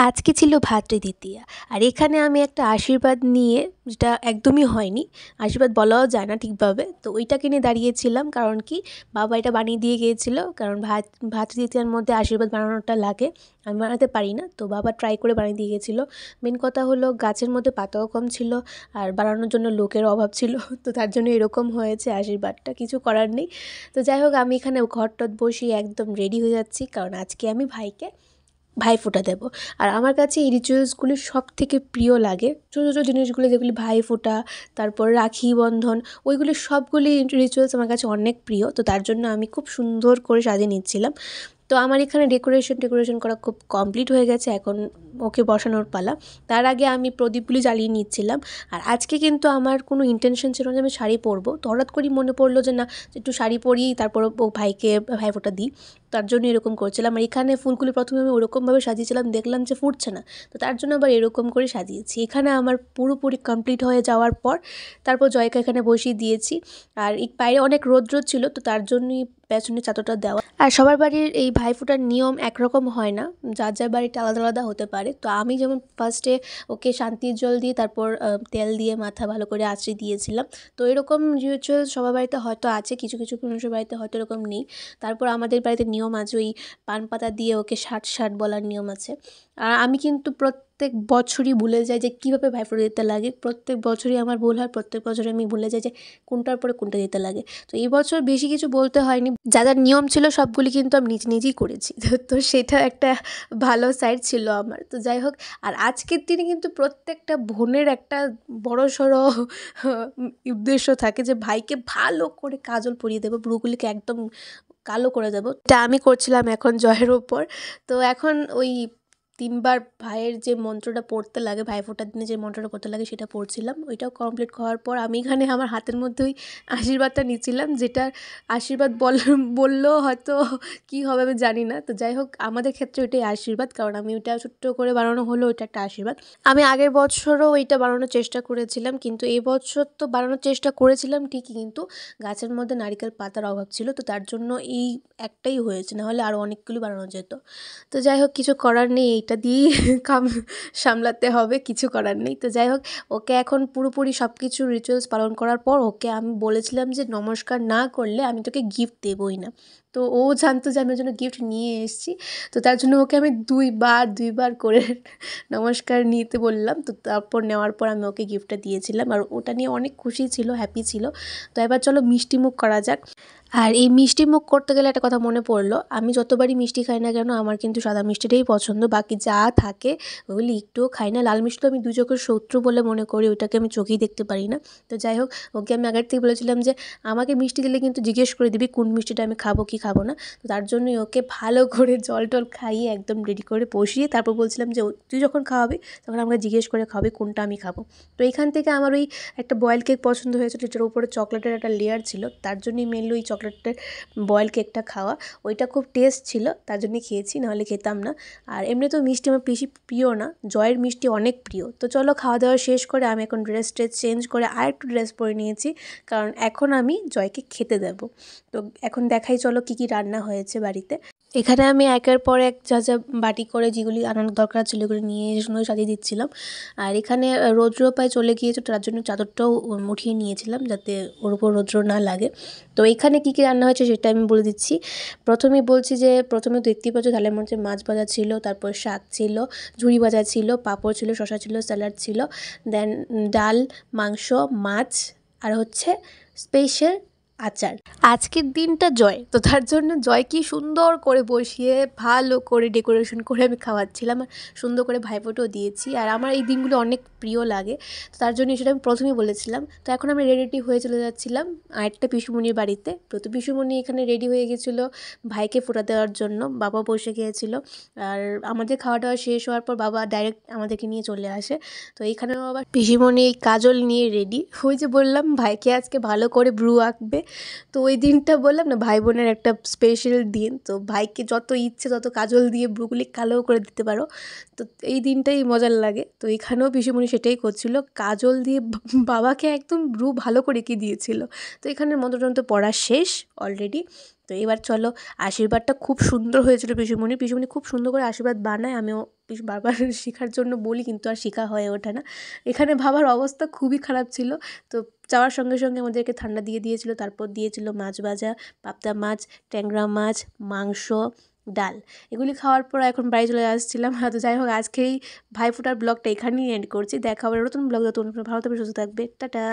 আজকে ছিল ভাতৃদ্বিতীয়া। আর এখানে আমি একটা আশীর্বাদ নিয়ে, যেটা একদমই হয়নি, আশীর্বাদ বলাও যায় না ঠিকভাবে, তো ওইটাকে নিয়ে দাঁড়িয়েছিলাম। কারণ কি, বাবা এটা বানিয়ে দিয়ে গিয়েছিল, কারণ ভাতৃদ্বিতীয়ার মধ্যে আশীর্বাদ বানানোটা লাগে, আমি বানাতে পারি না, তো বাবা ট্রাই করে বানিয়ে দিয়ে গিয়েছিলো। মেন কথা হলো গাছের মধ্যে পাতাও কম ছিল, আর বানানোর জন্য লোকের অভাব ছিল, তো তার জন্য এরকম হয়েছে আশীর্বাদটা, কিছু করার নেই। তো যাই হোক, আমি এখানে ঘরটট বসিয়ে একদম রেডি হয়ে যাচ্ছি, কারণ আজকে আমি ভাইকে ভাইফোঁটা দেবো। আর আমার কাছে এই রিচুয়ালসগুলি সবথেকে প্রিয় লাগে। ছোটো ছোটো জিনিসগুলো যেগুলি ভাইফোঁটা, তারপর রাখি বন্ধন, ওইগুলি সবগুলি রিচুয়ালস আমার কাছে অনেক প্রিয়। তো তার জন্য আমি খুব সুন্দর করে সাজিয়ে নিচ্ছিলাম। তো আমার এখানে ডেকোরেশন করা খুব কমপ্লিট হয়ে গেছে, এখন ওকে বসানোর পালা। তার আগে আমি প্রদীপগুলি জ্বালিয়ে নিচ্ছিলাম। আর আজকে কিন্তু আমার কোনো ইন্টেনশন ছিল না যে আমি শাড়ি পরবো, তো হঠাৎ করেই মনে পড়লো যে না, একটু শাড়ি পরিই তারপর ও ভাইকে ভাইফোঁটা দিই, তার জন্য এরকম করছিলাম। আর এখানে ফুলগুলি প্রথমে আমি ওরকমভাবে সাজিয়েছিলাম, দেখলাম যে ফুটছে না, তো তার জন্য আবার এরকম করে সাজিয়েছি। এখানে আমার পুরোপুরি কমপ্লিট হয়ে যাওয়ার পর তারপর জয়কে এখানে বসিয়ে দিয়েছি। আর এই বাইরে অনেক রোদ ছিল, তো তার জন্যই পেছনে চাদরটা দেওয়া। আর সবার বাড়ির এই ভাইফোঁটার নিয়ম একরকম হয় না, যার যার বাড়িতে আলাদা আলাদা হতে পারে। তো আমি যেমন ফার্স্টে ওকে শান্তির জল দিয়ে, তারপর তেল দিয়ে মাথা ভালো করে আঁচড়ে দিয়েছিলাম। তো এরকম রিচুয়াল সবার বাড়িতে হয়তো আছে, কিছু কিছু মানুষের বাড়িতে হয়তো এরকম নেই। তারপর আমাদের বাড়িতে নিয়ম আছে, ওই পান পাতা দিয়ে ওকে ষাট বলার নিয়ম আছে। আর আমি কিন্তু প্রত্যেক বছরই ভুলে যাই যে কীভাবে ভাইফোঁটা দিতে লাগে। প্রত্যেক বছরই আমার ভুল হয়, প্রত্যেক বছরই আমি ভুলে যাই যে কোনটার পরে কোনটা দিতে লাগে। তো এই বছর বেশি কিছু বলতে হয়নি, যা যা নিয়ম ছিল সবগুলি কিন্তু আমি নিজেই করেছি। তো সেটা একটা ভালো সাইড ছিল আমার। তো যাই হোক, আর আজকের দিনে কিন্তু প্রত্যেকটা বোনের একটা বড়সড় উদ্দেশ্য থাকে যে ভাইকে ভালো করে কাজল পরিয়ে দেবো, ভ্রুগুলিকে একদম কালো করে দেবো। এটা আমি করছিলাম এখন জয়ের ওপর। তো এখন ওই 3 বার ভাইয়ের যে মন্ত্রটা পড়তে লাগে, ভাইফোঁটার দিনে যে মন্ত্রটা পড়তে লাগে সেটা পড়ছিলাম। ওইটাও কমপ্লিট করার পর আমি এখানে আমার হাতের মধ্যে ওই আশীর্বাদটা নিচ্ছিলাম, যেটা আশীর্বাদ বললেও হয়তো কী হবে আমি জানি না। তো যাই হোক, আমাদের ক্ষেত্রে ওইটাই আশীর্বাদ, কারণ আমি ওইটা ছোট্ট করে বানানো হলো, ওইটা একটা আশীর্বাদ। আমি আগের বছরও ওইটা বানানোর চেষ্টা করেছিলাম, কিন্তু এই বছর তো বানানোর চেষ্টা করেছিলাম ঠিকই, কিন্তু গাছের মধ্যে নারিকেল পাতার অভাব ছিল, তো তার জন্য এই একটাই হয়েছে, নাহলে আরও অনেকগুলো বানানো যেত। তো যাই হোক, কিছু করার নেই, এইটা দিয়েই সামলাতে হবে, কিছু করার নেই। তো যাই হোক, ওকে এখন পুরোপুরি সব কিছু রিচুয়ালস পালন করার পর ওকে আমি বলেছিলাম যে নমস্কার না করলে আমি তোকে গিফট দেবই না। তো ও জানতো যে আমি ওর জন্য গিফট নিয়ে এসেছি, তো তার জন্য ওকে আমি দুইবার করে নমস্কার নিতে বললাম। তো তারপর নেওয়ার পর আমি ওকে গিফটটা দিয়েছিলাম, আর ওটা নিয়ে অনেক খুশি ছিল, হ্যাপি ছিল। তো এবার চলো মিষ্টিমুখ করা যাক। আর এই মিষ্টিমুখ করতে গেলে একটা কথা মনে পড়লো, আমি যতবারই মিষ্টি খাই না কেন আমার কিন্তু সাদা মিষ্টিটাই পছন্দ, বাকি যা থাকে ওগুলি একটুও খাই না। লাল মিষ্টি আমি দুই চোখের শত্রু বলে মনে করি, ওইটাকে আমি চোখেই দেখতে পারি না। তো যাই হোক, ওকে আমি আগের থেকে বলেছিলাম যে আমাকে মিষ্টি দিলে কিন্তু জিজ্ঞেস করে দিবি কোন মিষ্টিটা আমি খাবো কি খাবো না। তো তার জন্যই ওকে ভালো করে জল টল খাইয়ে একদম রেডি করে বসিয়ে তারপর বলছিলাম যে তুই যখন খাওয়াবি তখন আমাকে জিজ্ঞেস করে খাওয়াবি কোনটা আমি খাবো। তো এইখান থেকে আমার ওই একটা বয়েল কেক পছন্দ হয়েছিল, যেটার উপরে চকলেটের একটা লেয়ার ছিল, তার জন্যই মেনলি ওই চকলেটের বয়েল কেকটা খাওয়া। ওইটা খুব টেস্ট ছিল, তার জন্যই খেয়েছি, নাহলে খেতাম না। আর এমনি তো মিষ্টি আমার বেশি প্রিয় না, জয়ের মিষ্টি অনেক প্রিয়। তো চলো, খাওয়া দাওয়া শেষ করে আমি এখন ড্রেস চেঞ্জ করে আরেকটু ড্রেস পরে নিয়েছি, কারণ এখন আমি জয়কে খেতে দেবো। তো এখন দেখাই চলো কী কী রান্না হয়েছে বাড়িতে। এখানে আমি একের পর এক যা যা বাটি করে যেগুলি আনানোর দরকার ছিল এগুলি নিয়ে সুন্দর সাজিয়ে দিচ্ছিলাম। আর এখানে রৌদ্র প্রায় চলে গিয়েছে, তার জন্য চাদরটাও উঠিয়ে নিয়েছিলাম যাতে ওর উপর রৌদ্র না লাগে। তো এখানে কী কী রান্না হয়েছে সেটা আমি বলে দিচ্ছি। প্রথমেই বলছি যে প্রথমে দেখতেই পাচ্ছ থালের মধ্যে মাছ ভাজা ছিল, তারপর শাক ছিল, ঝুড়ি ভাজা ছিল, পাঁপড় ছিল, শসা ছিল, স্যালাড ছিল, দেন ডাল, মাংস, মাছ, আর হচ্ছে স্পেশাল আচার। আজকের দিনটা জয়, তো তার জন্য জয়কে সুন্দর করে বসিয়ে ভালো করে ডেকোরেশন করে আমি খাওয়াচ্ছিলাম, আর সুন্দর করে ভাইফোঁটাও দিয়েছি। আর আমার এই দিনগুলো অনেক প্রিয় লাগে, তো তার জন্য সেটা আমি প্রথমেই বলেছিলাম। তো এখন আমি রেডি হয়ে চলে যাচ্ছিলাম আরেকটা পিসুমণির বাড়িতে। তো পিসুমণি এখানে রেডি হয়ে গেছিলো ভাইকে ফোঁটা দেওয়ার জন্য, বাবা বসে গিয়েছিলো। আর আমাদের খাওয়া দাওয়া শেষ হওয়ার পর বাবা ডাইরেক্ট আমাদেরকে নিয়ে চলে আসে। তো এইখানেও আবার পিসিমণি কাজল নিয়ে রেডি, ওই যে বললাম ভাইকে আজকে ভালো করে ব্রু আঁকবে। তো ওই দিনটা বললাম না ভাই বোনের একটা স্পেশাল দিন, তো ভাইকে যত ইচ্ছে তত কাজল দিয়ে ব্রুগুলি কালো করে দিতে পারো, তো এই দিনটাই মজার লাগে। তো এখানেও পিসিমণি সেটাই করছিল, কাজল দিয়ে বাবাকে একদম ব্রু ভালো করে এঁকে দিয়েছিল। তো এখানে মন্ত্রতন্ত্র পড়া শেষ অলরেডি। তো তো এবার চলো, আশীর্বাদটা খুব সুন্দর হয়েছিল পিসুমণি খুব সুন্দর করে আশীর্বাদ বানায়। আমিও বারবার শেখার জন্য বলি, কিন্তু আর শেখা হয়ে ওঠে না। এখানে বাবার অবস্থা খুবই খারাপ ছিল। তো যাওয়ার সঙ্গে সঙ্গে আমাদেরকে ঠান্ডা দিয়ে দিয়েছিল, তারপর দিয়েছিল মাছ ভাজা, পাবদা মাছ, ট্যাংরা মাছ, মাংস, ডাল। এগুলি খাওয়ার পর এখন বাড়ি চলে আসছিলাম। তো যাই হোক, আজকে এই ভাইফোঁটার ব্লগটা এখানেই এন্ড করছি। দেখা হবে নতুন ব্লগ, নতুন ভালো থাকবে, সুস্থ থাকবে, টাটা।